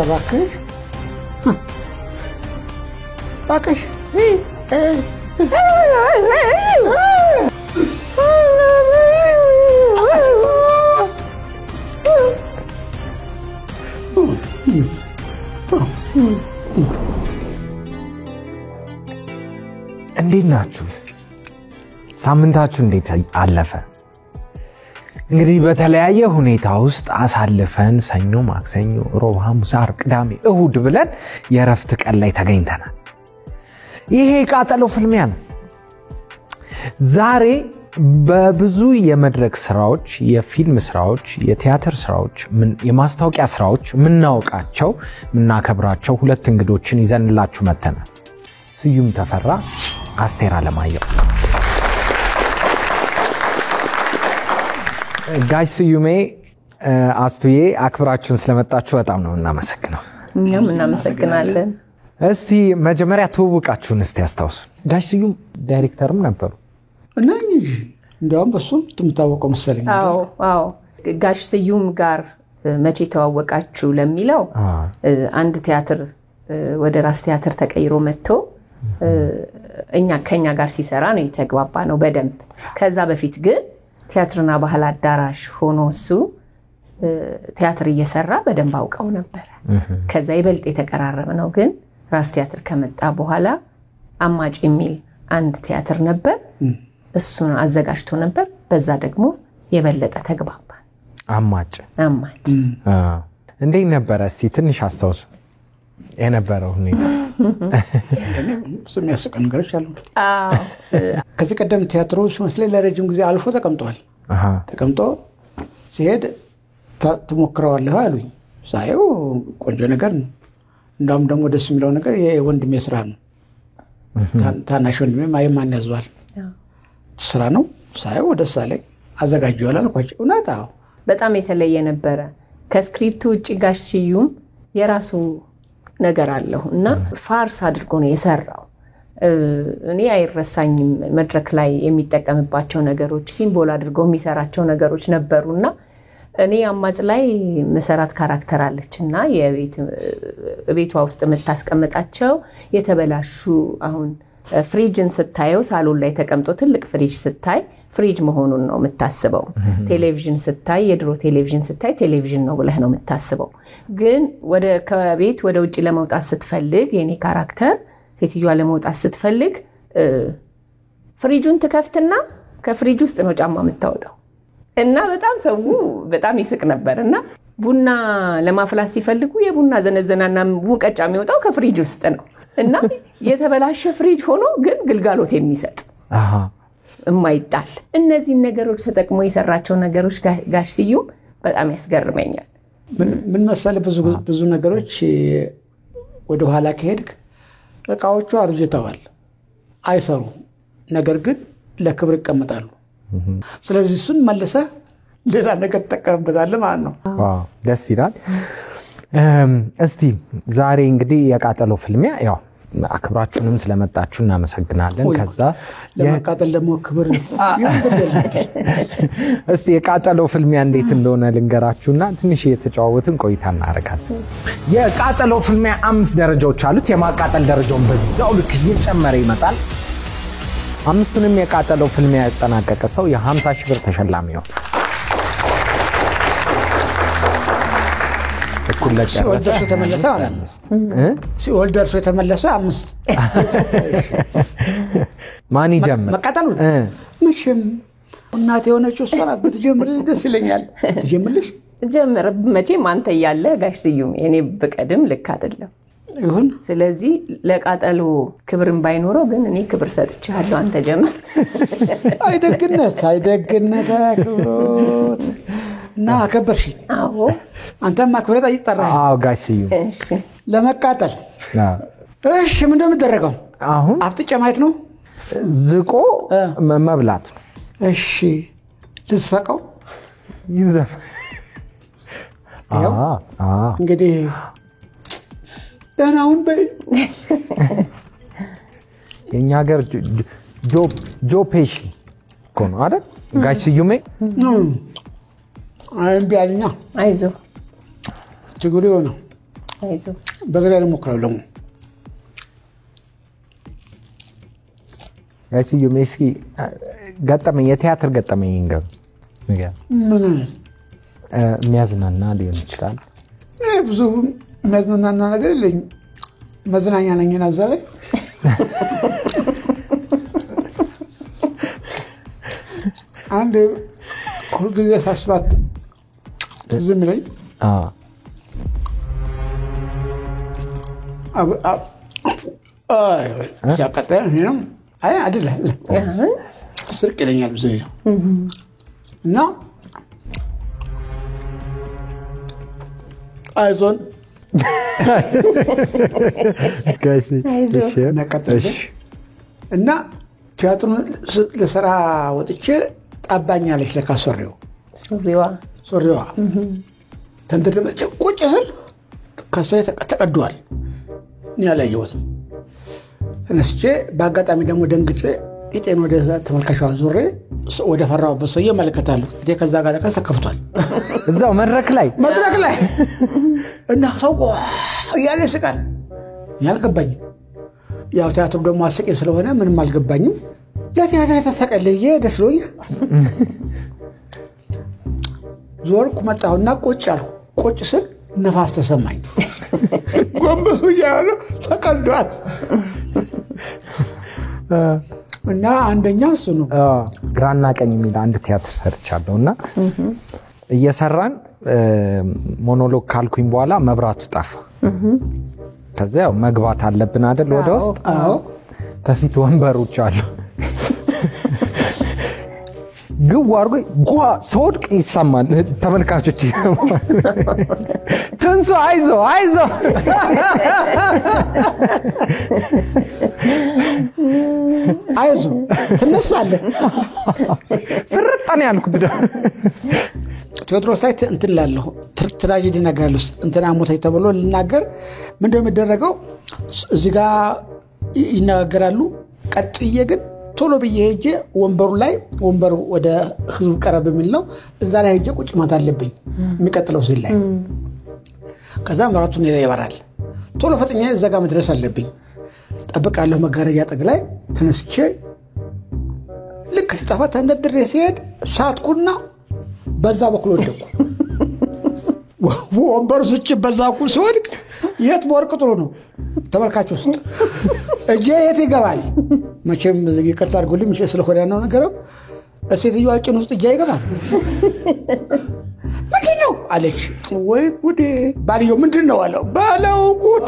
እባክህ እባክህ እንዴት ናችሁ? ሳምንታችሁ እንዴት አለፈ? እንግዲህ በተለያየ ሁኔታ ውስጥ አሳልፈን ሰኞ፣ ማክሰኞ፣ ሮብ፣ ሐሙስ፣ ዓርብ፣ ቅዳሜ፣ እሁድ ብለን የረፍት ቀን ላይ ተገኝተናል። ይሄ ቃጠሎ ፍልሚያ ነው። ዛሬ በብዙ የመድረክ ስራዎች፣ የፊልም ስራዎች፣ የቲያትር ስራዎች፣ የማስታወቂያ ስራዎች ምናውቃቸው ምናከብራቸው ሁለት እንግዶችን ይዘንላችሁ መተናል። ስዩም ተፈራ፣ አስቴር አለማየሁ። ጋሽ ስዩሜ፣ አስቱዬ አክብራችሁን ስለመጣችሁ በጣም ነው እናመሰግነው። እኛም እናመሰግናለን። እስቲ መጀመሪያ ተውውቃችሁን እስቲ አስታውሱ። ጋሽ ስዩም ዳይሬክተርም ነበሩ እና እንዲያውም በሱም የምታወቀው መሰለኝ። አዎ ጋሽ ስዩም ጋር መቼ ተዋወቃችሁ ለሚለው አንድ ቲያትር ወደ ራስ ቲያትር ተቀይሮ መጥቶ ከኛ ጋር ሲሰራ ነው የተግባባ ነው በደንብ። ከዛ በፊት ግን ቲያትርና ባህል አዳራሽ ሆኖ እሱ ቲያትር እየሰራ በደንብ አውቀው ነበር። ከዛ ይበልጥ የተቀራረበ ነው። ግን ራስ ቲያትር ከመጣ በኋላ አማጭ የሚል አንድ ቲያትር ነበር፣ እሱን አዘጋጅቶ ነበር። በዛ ደግሞ የበለጠ ተግባባ። አማጭ እንዴት ነበረ? እስቲ ትንሽ አስታውሱ የነበረው ሁኔታ። የሚያስቀ ነገሮች አሉ። ከዚህ ቀደም ቲያትሮች መስለኝ ለረጅም ጊዜ አልፎ ተቀምጧል። ተቀምጦ ሲሄድ ትሞክረዋለህ አሉኝ። ሳየው ቆንጆ ነገር ነው። እንዳውም ደግሞ ደስ የሚለው ነገር የወንድሜ ስራ ነው። ታናሽ ወንድሜ ማን ያዘዋል ስራ ነው። ሳየው ደስ አለኝ። አዘጋጀዋል አልኳቸው። እውነት በጣም የተለየ ነበረ። ከስክሪፕቱ ውጪ ጋሽ ስዩም የራሱ ነገር አለው እና ፋርስ አድርጎ ነው የሰራው። እኔ አይረሳኝም። መድረክ ላይ የሚጠቀምባቸው ነገሮች ሲምቦል አድርገው የሚሰራቸው ነገሮች ነበሩና እኔ አማጭ ላይ መሰራት ካራክተር አለችና የቤቷ ውስጥ የምታስቀምጣቸው የተበላሹ አሁን ፍሪጅን ስታየው ሳሎን ላይ ተቀምጦ ትልቅ ፍሪጅ ስታይ ፍሪጅ መሆኑን ነው የምታስበው። ቴሌቪዥን ስታይ የድሮ ቴሌቪዥን ስታይ ቴሌቪዥን ነው ብለህ ነው የምታስበው። ግን ከቤት ወደ ውጪ ለመውጣት ስትፈልግ የኔ ካራክተር ሴትዮዋ ለመውጣት ስትፈልግ ፍሪጁን ትከፍትና ከፍሪጅ ውስጥ ነው ጫማ የምታወጣው እና በጣም ሰው በጣም ይስቅ ነበርና ቡና ለማፍላት ሲፈልጉ የቡና ዘነዘናና ሙቀጫ የሚወጣው ከፍሪጅ ውስጥ ነው እና የተበላሸ ፍሪጅ ሆኖ ግን ግልጋሎት የሚሰጥ የማይጣል እነዚህ ነገሮች ተጠቅሞ የሰራቸው ነገሮች ጋሽ ስዩም በጣም ያስገርመኛል። ምን መሰለህ ብዙ ነገሮች ወደ ኋላ ከሄድክ እቃዎቹ አርጅተዋል፣ አይሰሩ፣ ነገር ግን ለክብር ይቀመጣሉ። ስለዚህ እሱን መልሰህ ሌላ ነገር ተጠቀምበታለህ ማለት ነው። ደስ ይላል። እስቲ ዛሬ እንግዲህ የቃጠሎ ፍልሚያ ያው አክብራችሁንም ስለመጣችሁ እናመሰግናለን። ከዛ ለማቃጠል ደግሞ ክብር እስቲ የቃጠሎ ፍልሚያ እንዴት እንደሆነ ልንገራችሁና ትንሽ የተጫወትን ቆይታ እናደርጋለን። የቃጠሎ ፍልሚያ 5 ደረጃዎች አሉት። የማቃጠል ደረጃውን በዛው ልክ እየጨመረ ይመጣል። 5ቱንም የቃጠሎ ፍልሚያ ያጠናቀቀ ሰው የ50 ሺህ ብር ተሸላሚ ይሆናል። ሲኦል ደርሶ የተመለሰ ማለት ነው። ሲኦል ደርሶ የተመለሰ 5 ማን ይጀምር? መቃጠሉን መቼም እናቴ የሆነችው እሷ ናት። ብትጀምር ደስ ይለኛል። ትጀምርልሽ? ጀምር። መቼም አንተ እያለ ጋሽ ስዩም እኔ በቀድም ልክ አይደለም ይሁን። ስለዚህ ለቃጠሎ ክብርን ባይኖረው ግን እኔ ክብር ሰጥቻለሁ። አንተ ጀምር። አይደግነት ክብሮት እና አከበርሽ። አንተም አክብረህ ይጠራል። ጋሽ ስዩም እሺ፣ ለመቃጠል እሺ፣ ምን እንደምደረገው አሁን አፍጥጬ ማየት ነው። ዝቆ መብላት ነው። እሺ፣ ልስፈቀው ይዘፍ። እንግዲህ ደህናውን በይ። የኛ ሀገር ጆ ፔሺ እኮ ነው አይደል ጋሽ ስዩሜ? እምቢ አለኛ። አይዞህ ችግሩ ነው። አይዞህ በግራ ልሞክራለሁ ደግሞ ጋይስዩ ሜስኪ ገጠመኝ የቲያትር ገጠመኝ እንገር ምን የሚያዝናና ሊሆን ይችላል ብዙ የሚያዝናና ነገር የለኝም መዝናኛ ነኝ እና እዛ ላይ አንድ ሁልጊዜ ሳስባት ዝም ብለኝ ያቀጠለ ነው አይ አይደለም ስርቅ ይለኛል ብዙ እና አይዞን እና ቲያትሩን ለስራ ወጥቼ ጣባኛለች ለካ ሶሪዋ ተንተርተመች ቁጭ ስል ከስሬ ተቀዷል ያላየሁትም ተነስቼ በአጋጣሚ ደግሞ ደንግጬ ኢጤን ወደ ተመልካቹ ዙሬ ወደ ፈራውበት ሰው እየመለከታለሁ ኢጤ ከዛ ጋር ተከፍቷል እዛው መድረክ ላይ እና ሰው ያለ ስቃል ያልገባኝ ያው ቲያትሩ ደግሞ አስቂኝ ስለሆነ ምንም አልገባኝም ለቲያትር ተሰቀለየ ደስሎኝ ዞርኩ መጣሁና ቁጭ አልኩ ቁጭ ስል ነፋስ ተሰማኝ ጎንበሱ ያለ ተቀዷል እና አንደኛ እሱ ነው ግራና ቀኝ የሚል አንድ ቲያትር ሰርቻለሁና እየሰራን ሞኖሎግ ካልኩኝ በኋላ መብራቱ ጠፋ ከዛው መግባት አለብን አይደል ወደ ውስጥ ከፊት ወንበሮች አሉ ግው አርጎ ጓ ሶድቅ ይሰማል ተመልካቾች ተንሶ አይዞ ትነሳለህ ፍርጣን ያልኩት ቴዎድሮስ ላይ እንትን ላለሁ ትራጀዲ ነገርልስ እንትና ሞታይ ተብሎ ልናገር ምንድነው የሚደረገው እዚህ ጋር ይናገራሉ ቀጥዬ ግን ቶሎ ብዬ ሄጄ ወንበሩ ወደ ህዝብ ቀረብ የሚል ነው እዛ ላይ ሄጄ ቁጭ ማለት አለብኝ የሚቀጥለው ሲል ላይ ከዛ መራቱን ይበራል ቶሎ ፈጥኜ እዛ ጋር መድረስ አለብኝ ጠብቃለሁ መጋረጃ ጠግ ላይ ተነስቼ ልክ ሲጠፋ ተንደድሬ ሲሄድ ሳትኩና በዛ በኩል ወደኩ ወንበሩ ስጭ በዛ በኩል ሲወድቅ የት ወርቅ ጥሩ ነው ተመልካቹ ውስጥ እጄ የት ይገባል መቼም ይቅርታ አድርጉልኝ ምንጭ ስለሆነ ነው ነገረው እሴትየዋ ጭን ውስጥ እጄ ይገባል ምንድነው አለች ወይ ጉዴ ባልየው ምንድነው አለው ባለው ጉድ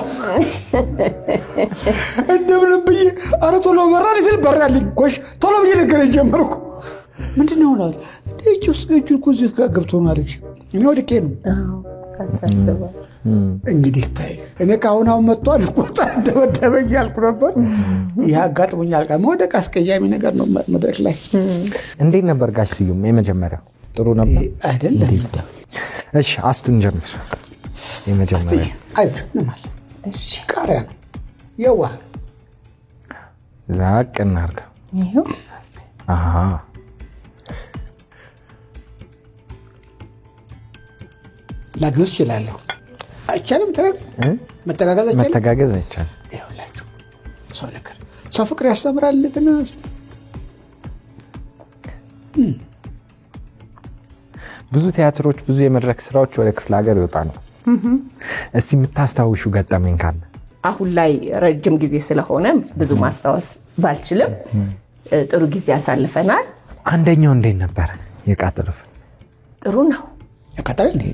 እንደምን ብዬ አረ ቶሎ በራልኝ ጎሽ ቶሎ ብዬ ነገር ጀመርኩ ምንድነው ነው እጅ ውስጥ እጁ ገብቶ ማለት እኔ ወድቄ ነው ሳታስበው እንግዲህ ታይ እኔ ካሁናው መጥቷል ቆጣ ደበደበኝ ያልኩ ነበር ያጋጥሙኛል ወደ አስቀያሚ ነገር ነው መድረክ ላይ እንዴት ነበር ጋሽ ስዩም የመጀመሪያው ጥሩ ነበር አይደለም እሺ አስቱን ጀምር የመጀመሪያው አይደለም እሺ ቃሪያ የዋ ዛቅ እናርጋ ይሄው አሃ ላግዝ ይችላልው አይቻልም መተጋገዝ አይቻልም ይኸውላችሁ ሰው ፍቅር ያስተምራል ግን ብዙ ቲያትሮች ብዙ የመድረክ ስራዎች ወደ ክፍለ ሀገር ይወጣሉ እስቲ የምታስታውሹ ገጠመኝ ካለ አሁን ላይ ረጅም ጊዜ ስለሆነ ብዙ ማስታወስ ባልችልም ጥሩ ጊዜ አሳልፈናል አንደኛው እንዴት ነበር የቃጠለው ጥሩ ነው ያቃጠለ እንዴ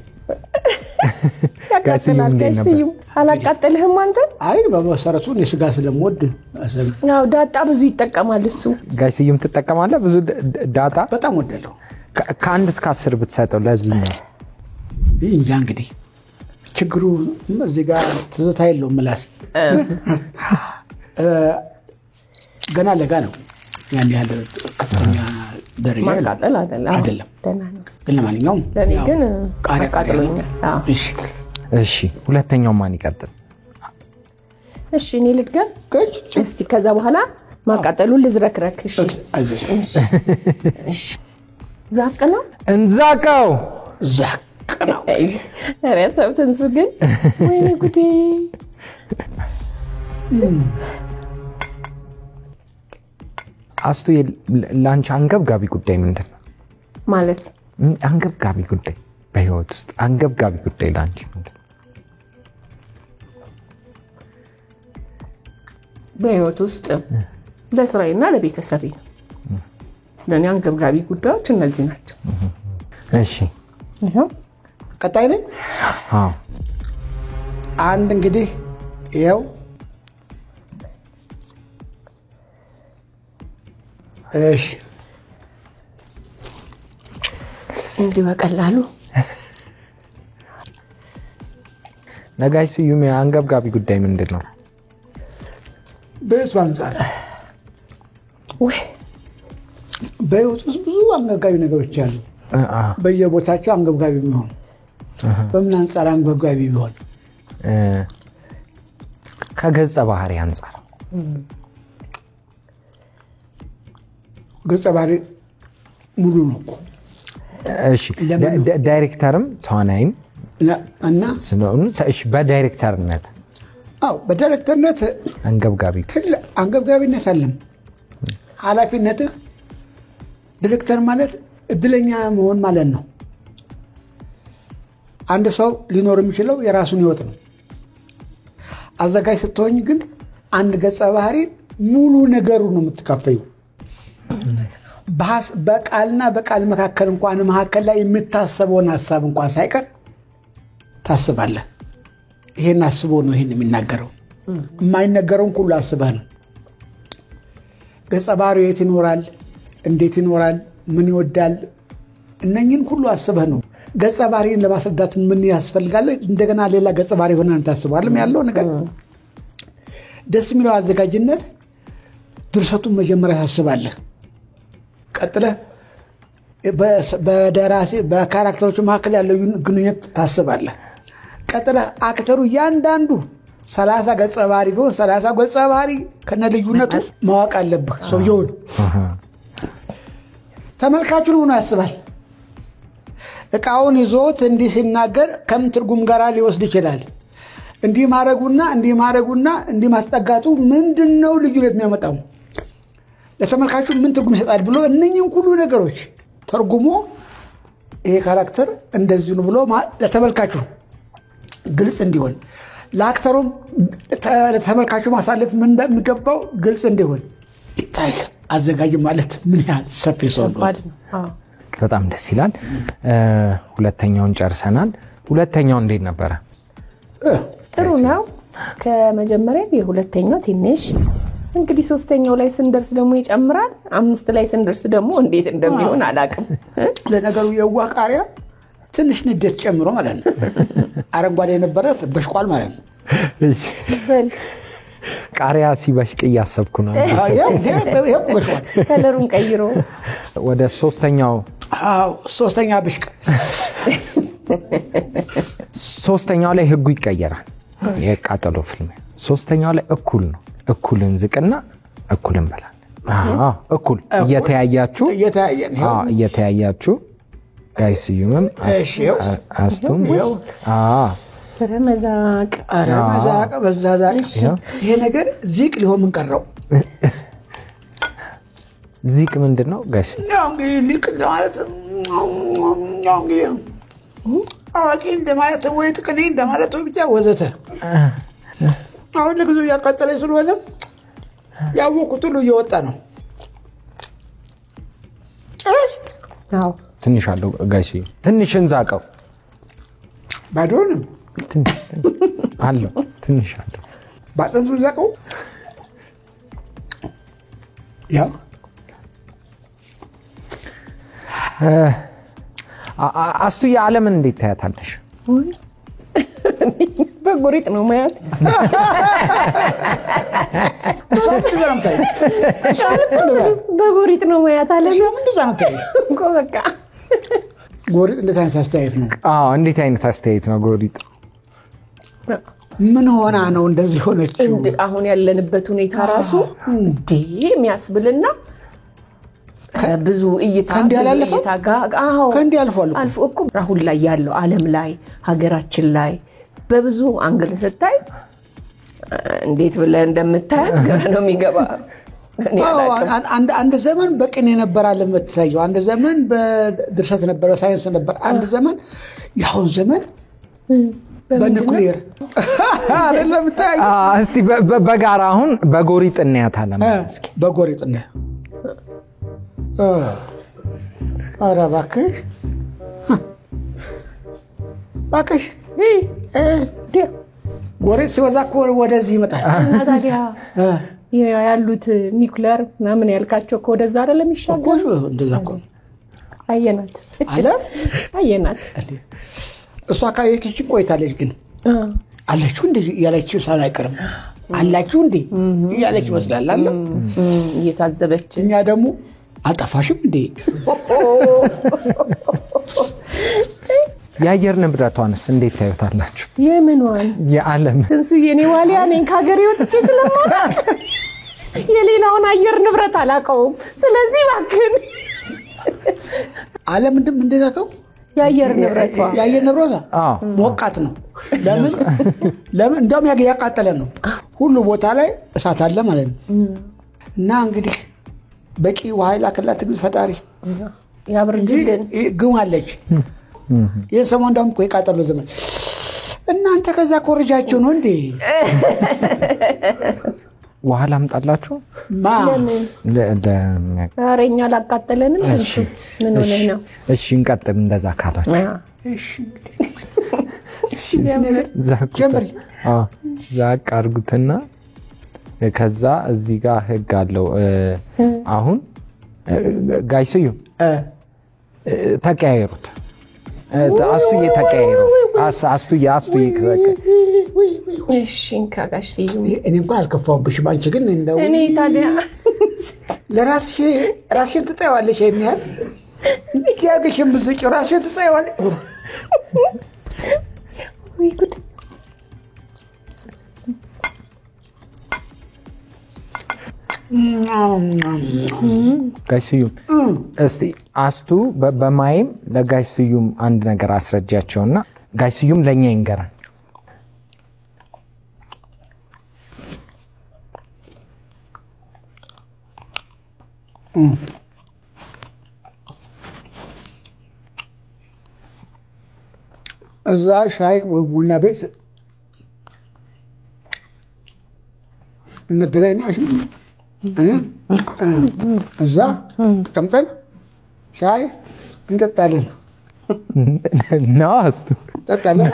ያቃጠላል ጋይስዩም አላቃጠልህም አንተ አይ በመሰረቱ የስጋ ስለምወድ ነው ዳጣ ብዙ ይጠቀማል እሱ ጋይስዩም ትጠቀማለህ ብዙ ዳጣ በጣም ወደለው ከአንድ እስከ 10 ብትሰጠው ለዚህ ነው እንጃ እንግዲህ ችግሩ እዚህ ጋር ትዝታ የለውም ምላስ ገና ለጋ ነው ያን ያህል ከፍተኛ ደረጃ ማቃጠል አይደለም ግን ለማንኛውም ለኔ ግን ቃጠሎኛል እሺ ሁለተኛው ማን ይቀጥል እሺ እኔ ልድገም እስቲ ከዛ በኋላ ማቃጠሉን ልዝረክረክ እሺ ዛቅ ነው እንዛቀው ዛቅ ቀናው ኧረ ተው ትንሱ ግን ወይኔ ጉዴ አስቱ ላንቺ አንገብጋቢ ጉዳይ ምንድነው ማለት አንገብጋቢ ጉዳይ በህይወት ውስጥ አንገብጋቢ ጉዳይ ላንቺ ምንድነው በህይወት ውስጥ ለስራዬና ለቤተሰቤ ለኔ አንገብጋቢ ጉዳዮች እነዚህ ናቸው እሺ ቀጣይ ነኝ አዎ አንድ እንግዲህ ይኸው እሺ እንዲህ በቀላሉ ነጋሽ ስዩም አንገብጋቢ ጉዳይ ምንድነው በእሱ አንፃር ወይ በህይወት ውስጥ ብዙ አንገብጋቢ ነገሮች አሉ በየቦታቸው አንገብጋቢ ቢሆን በምን አንፃር አንገብጋቢ ቢሆን ከገጸ ባህሪ አንፃር ገጸ ባህሪ ሙሉ ነው እሺ ዳይሬክተርም ተዋናይም እና ስለሆነ እሺ በዳይሬክተርነት አዎ በዳይሬክተርነት አንገብጋቢነት አለም ኃላፊነትህ ዳይሬክተር ማለት እድለኛ መሆን ማለት ነው አንድ ሰው ሊኖር የሚችለው የራሱን ህይወት ነው አዘጋጅ ስትሆኝ ግን አንድ ገጸ ባህሪ ሙሉ ነገሩ ነው የምትካፈዩ በቃልና በቃል መካከል እንኳን መካከል ላይ የምታስበውን ሐሳብ እንኳን ሳይቀር ታስባለህ ይሄን አስቦ ነው ይሄን የሚናገረው የማይነገረውን ሁሉ አስበህ ነው ገጸ ባህሪው የት ይኖራል እንዴት ይኖራል ምን ይወዳል እነኝን ሁሉ አስበህ ነው ገጸ ባህሪን ለማስረዳት ምን ያስፈልጋል እንደገና ሌላ ገጸ ባህሪ ሆነን ታስባለህ ያለው ነገር ደስ የሚለው አዘጋጅነት ድርሰቱን መጀመሪያ ታስባለህ ቀጥለህ በደራሲ በካራክተሮች መካከል ያለው ግንኙነት ታስባለህ ቀጥለህ አክተሩ ያንዳንዱ 30 ገጸ ባህሪ ቢሆን 30 ገጸ ባህሪ ከነልዩነቱ ማወቅ አለብህ ሰውየውን ተመልካቹን ሆኖ ያስባል እቃውን ይዞት እንዲህ ሲናገር ከምን ትርጉም ጋር ሊወስድ ይችላል እንዲህ ማረጉና እንዲህ ማስጠጋቱ ምንድነው ልዩነት የሚያመጣው ለተመልካቹ ምን ትርጉም ይሰጣል ብሎ እነኚህን ሁሉ ነገሮች ተርጉሞ ይሄ ካራክተር እንደዚህ ነው ብሎ ለተመልካቹ ግልጽ እንዲሆን ለአክተሩም ለተመልካቹ ማሳለፍ ምን እንደሚገባው ግልጽ እንዲሆን ይታይ አዘጋጅ ማለት ምን ያህል ሰፊ ሰው ነው በጣም ደስ ይላል ሁለተኛውን ጨርሰናል ሁለተኛው እንዴት ነበር ጥሩ ነው ከመጀመሪያው የሁለተኛው ትንሽ እንግዲህ ሶስተኛው ላይ ስንደርስ ደግሞ ይጨምራል አምስት ላይ ስንደርስ ደግሞ እንዴት እንደሚሆን አላቅም ለነገሩ የዋቃሪያ ትንሽ ንዴት ጨምሮ ማለት ነው አረንጓዴ የነበረ በሽቋል ማለት ነው እሺ በል ቃሪያ ሲበሽቅ ያሰብኩ ነው ይሄው በሽቋል ከለሩን ቀይሮ ወደ ሶስተኛው ሶስተኛ ብሽቅ ሶስተኛው ላይ ህጉ ይቀየራል የቃጠሎ ፊልም ሶስተኛው ላይ እኩል ነው እኩልን ዝቅና እኩልን በላል እኩል እየተያያችሁ ጋይስ ስዩምም አስቱም ረመዛቅ በዛዛቅ ይሄ ነገር ዚቅ ሊሆን ምን ቀረው ዚቅ ምንድነው ጋይስ ያው እንግዲህ ሊቅ ማለት ያው እንግዲህ አዋቂ እንደማለት ወይ ጥቅኔ እንደማለት ብቻ ወዘተ አሁን ለጊዜው ያቃጠለ ስለሆነ ያወቁት ሁሉ እየወጣ ነው ጭራሽ አዎ ትንሽ አለው ጋይስ ትንሽ እንዛቀው ባዶንም አለው ትንሽ አለው ባጠንቱ እንዛቀው ያው አስቱ የዓለምን እንዴት ታያታለሽ በጎሪጥ ነው ማያት በጎሪጥ ነው ማያት አለ እንደዛ ነው ታይ እኮ በቃ ጎሪጥ እንዴት አይነት አስተያየት ነው እንዴት አይነት አስተያየት ነው ጎሪጥ ምን ሆና ነው እንደዚህ ሆነችው አሁን ያለንበት ሁኔታ ራሱ እንዴ የሚያስብልና ብዙ እይታ ከእንዲ አልፏል አልፎ እኮ አሁን ላይ ያለው ዓለም ላይ ሀገራችን ላይ በብዙ አንግል ስታይ እንዴት ብለህ እንደምታያት ግራ ነው የሚገባ አንድ ዘመን በቅኔ ነበር ዓለም የምትታየው አንድ ዘመን በድርሰት ነበር ሳይንስ ነበር አንድ ዘመን ያው ዘመን በኒኩሌር አይደለም ታያዩ እስቲ በጋራ አሁን በጎሪጥ እናያታለን እስኪ በጎሪጥ እና ኧረ እባክህ ጎሪጥ ሲወዛ እኮ ወደዚህ ይመጣል እና ታዲያ ያሉት ኒኩሌር ምናምን ያልካቸው ወደዛ አይደለም ይሻገር እኮ እንደዛ እኮ አየናት አየናት እሷ ካየችኝ ቆይታለች ግን አለችው እንዴ ያለችው ሳላይቀርም አላችሁ እንዴ ያለች ይመስላል አለ እየታዘበች እኛ ደግሞ አልጠፋሽም እንዴ የአየር ንብረቷንስ እንዴት ታዩታላችሁ የምንዋን የዓለም እንሱ የኔ ዋሊያ ነኝ ካገሬ ወጥቼ ስለማውቅ የሌላውን አየር ንብረት አላውቀውም ስለዚህ ባክን ዓለም ምንድነው የአየር ንብረቷ ሞቃት ነው ለምን እንደውም ያቃጠለ ነው ሁሉ ቦታ ላይ እሳት አለ ማለት ነው እና እንግዲህ በቂ ኃይል አከላት ፈጣሪ ያብርድልን ግማለች የሰሞን እንደውም ቆይ ቃጠሎ ዘመን እናንተ ከዛ ኮርጃችሁ ነው እንዴ ውሃ ላምጣላችሁ አረኛ ላቃጠለንም እንዴ ምን ሆነ ነው እሺ እንቀጥል እንደዛ ካላችሁ እሺ ጀምሪ ዛቅ አርጉትና ከዛ እዚህ ጋር ህግ አለው አሁን ጋይስዩ ተቀያየሩት አስቱዬ ተቀያየሩ አስቱዬ እሺ እንካጋሽዩ እኔ እንኳን አልከፋውብሽም አንቺ ግን እንደው እኔ ታዲያ ለራስሽን ትጠይዋለሽ የሚያዝ ያርግሽም ብዝጭ ራስሽን ትጠይዋለሽ ወይ ጉድ ጋይስዩ እስቲ አስቱ በማይም ለጋይስዩም አንድ ነገር አስረጃቸውና ጋይስዩም ለኛ ይንገራል እዛ ሻይ ቡና ቤት እንገናኛሽ እዛ ተቀምጠን ሻይ እንጠጣለን ነው አስቱ ጠጣለን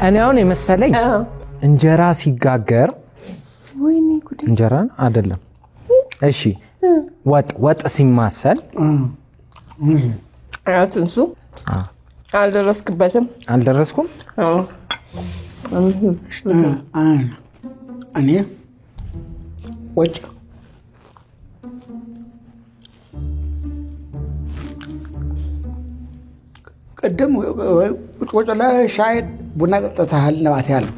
እኔ አሁን የመሰለኝ እንጀራ ሲጋገር ወይኔ ጉድ እንጀራን አይደለም እሺ ወጥ ሲማሰል አያትንሱ አልደረስክበትም አልደረስኩም እኔ ወጭ ቅድም ወጭ ላይ ሻይ ቡና ጠጥተሃል ነው አትያለሁ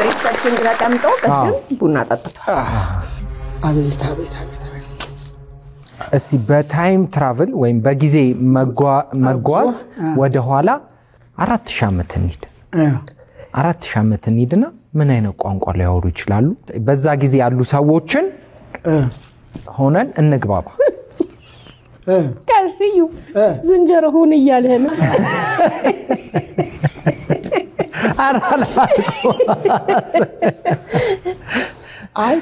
ሪሰፕሽን ተቀምጦ ቅድም ቡና ጠጥቷል አቤት እስቲ በታይም ትራቨል ወይም በጊዜ መጓዝ ወደ ኋላ 4000 ዓመት እንሂድ 4000 ዓመት እንሂድና ምን አይነት ቋንቋ ሊያወሩ ይችላሉ በዛ ጊዜ ያሉ ሰዎችን ሆነን እንግባባ ካሽዩ ዝንጀሮ ሆነ እያለህ ነው አይ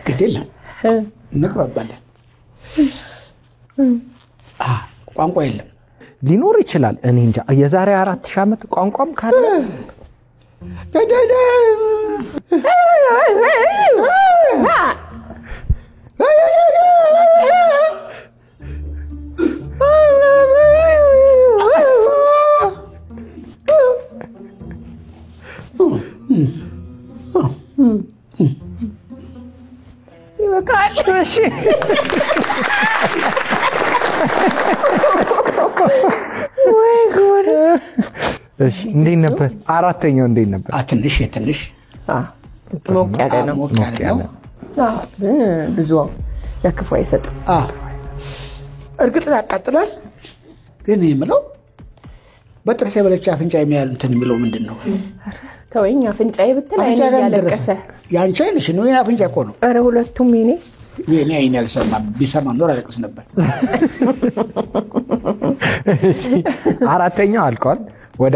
ግዴለም እንግባባለን ቋንቋ የለም ሊኖር ይችላል እኔ እንጃ የዛሬ 4000 ዓመት ቋንቋም ካለ ይበቃል እሺ ወይ ጉድ እሺ እንዴት ነበር አራተኛው እንዴት ነበር ትንሽ ሞቅ ያለ ነው። ግን ብዙ ለክፉ አይሰጥም። እርግጥ ያቃጥላል። ግን የምለው በጥርሴ በለቻ አፍንጫ የሚያል እንትን የሚለው ምንድነው? ተወኝ አፍንጫዬ ብትል አይኔ ያለቀሰ ያንቺ አይንሽ ነው አፍንጫ እኮ ነው። ኧረ ሁለቱም የኔ አይኔ አልሰማም። ቢሰማ ኖር አለቅስ ነበር። እሺ አራተኛው አልቋል። ወደ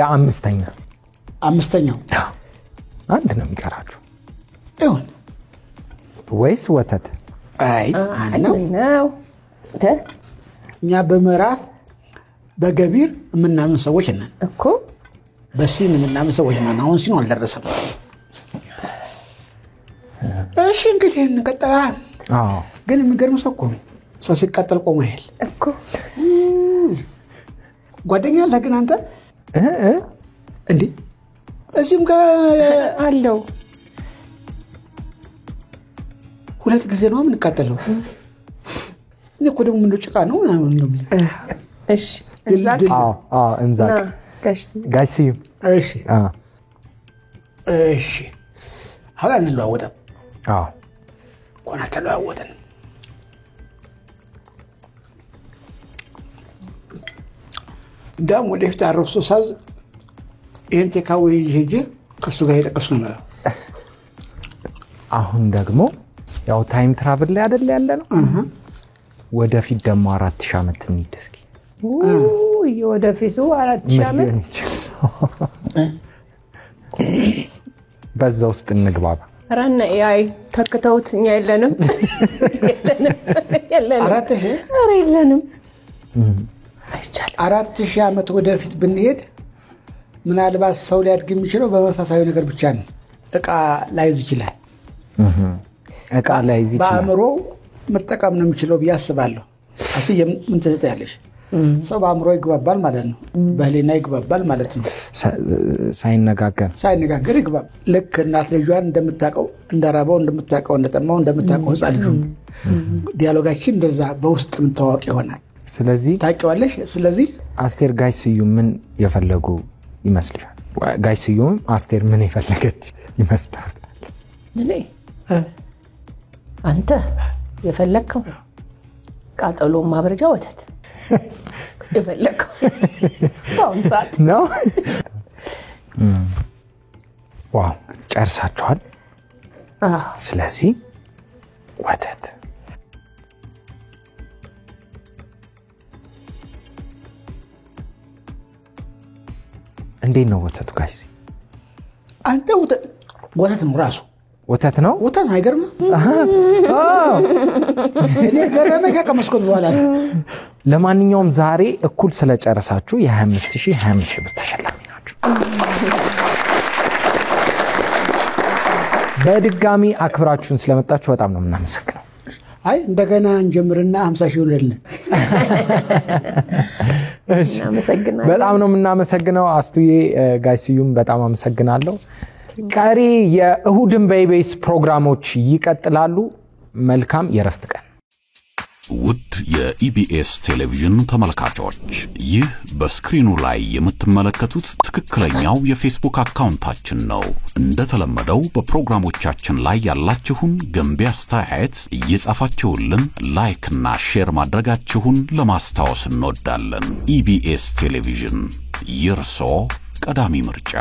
አምስተኛው አንድ ነው የሚቀራችሁ ይሁን ወይስ ወተት? አይ ነው እኛ በመራፍ በገቢር ምናምን ሰዎች ነን እኮ በሲን ምናምን ሰዎች ነን። አሁን ሲኑ አልደረሰም። እሺ እንግዲህ እንቀጥላለን። ግን የሚገርም ሰው ሲቃጠል ቆሞ ይሄል እኮ ጓደኛ አለ ግን አንተ እንዴ እዚህም ጋር አለው ሁለት ጊዜ ነው የምንቃጠለው። እኔ እኮ ደግሞ ምን ጭቃ ነው ምናምን ነው። እሺ እንዛቅ ጋሲ እሺ አሁን እንለዋወጣለን። ቆና ተለዋወጠን። ዳም ወደፊት አረፍሶ ሳዝ ይሄን ተካው ይሄጄ ከሱ ጋር የጠቀስኩ ነው። አሁን ደግሞ ያው ታይም ትራቨል ላይ አይደል ያለ ነው። ወደፊት ደግሞ 4000 ዓመት እንሂድ እስኪ። ወደፊቱ 4000 ዓመት በዛ ውስጥ እንግባባ። ረና ያይ ተከተውት እኛ የለንም 4000 ዓመት ወደፊት ብንሄድ ምናልባት ሰው ሊያድግ የሚችለው በመንፈሳዊ ነገር ብቻ ነው። እቃ ላይዝ ይችላል። በአእምሮ መጠቀም ነው የሚችለው ብዬ አስባለሁ። ምን ትላለሽ? ሰው በአእምሮ ይግባባል ማለት ነው። በህሊና ይግባባል ማለት ነው። ሳይነጋገር ይግባባል። ልክ እናት ልጇን እንደምታውቀው እንደራበው እንደምታውቀው እንደጠማው እንደምታውቀው ህፃን ልጁ ዲያሎጋችን እንደዛ በውስጥ የምታዋቅ ይሆናል። ስለዚህ ታውቂዋለሽ። ስለዚህ አስቴር ጋሽ ስዩም ምን የፈለጉ ይመስልሻል? ጋሽ ስዩም አስቴር ምን የፈለገች ይመስላል? እኔ አንተ የፈለከው ቃጠሎ ማብረጃ ወተት የፈለከው አሁን ሰዓት ነው። ዋው ጨርሳችኋል። ስለዚህ ወተት እንዴት ነው ወተቱ ጋይስ? አንተ ወተት ነው ራሱ ወተት ነው አይገርም? እኔ ገረመኝ ከመስኮት በኋላ። ለማንኛውም ዛሬ እኩል ስለጨረሳችሁ የ25000 ብር ተሸላሚ ናችሁ። በድጋሚ አክብራችሁን ስለመጣችሁ በጣም ነው የምናመሰግነው። አይ እንደገና እንጀምርና 50000 ይሆንልን። በጣም ነው የምናመሰግነው። አስቱዬ ጋሽ ስዩም በጣም አመሰግናለሁ። ቀሪ የእሁድን በኢቢኤስ ፕሮግራሞች ይቀጥላሉ። መልካም የረፍት ቀን። ውድ የኢቢኤስ ቴሌቪዥን ተመልካቾች፣ ይህ በስክሪኑ ላይ የምትመለከቱት ትክክለኛው የፌስቡክ አካውንታችን ነው። እንደተለመደው በፕሮግራሞቻችን ላይ ያላችሁን ገንቢ አስተያየት እየጻፋችሁልን ላይክ እና ሼር ማድረጋችሁን ለማስታወስ እንወዳለን። ኢቢኤስ ቴሌቪዥን የርሶ ቀዳሚ ምርጫ።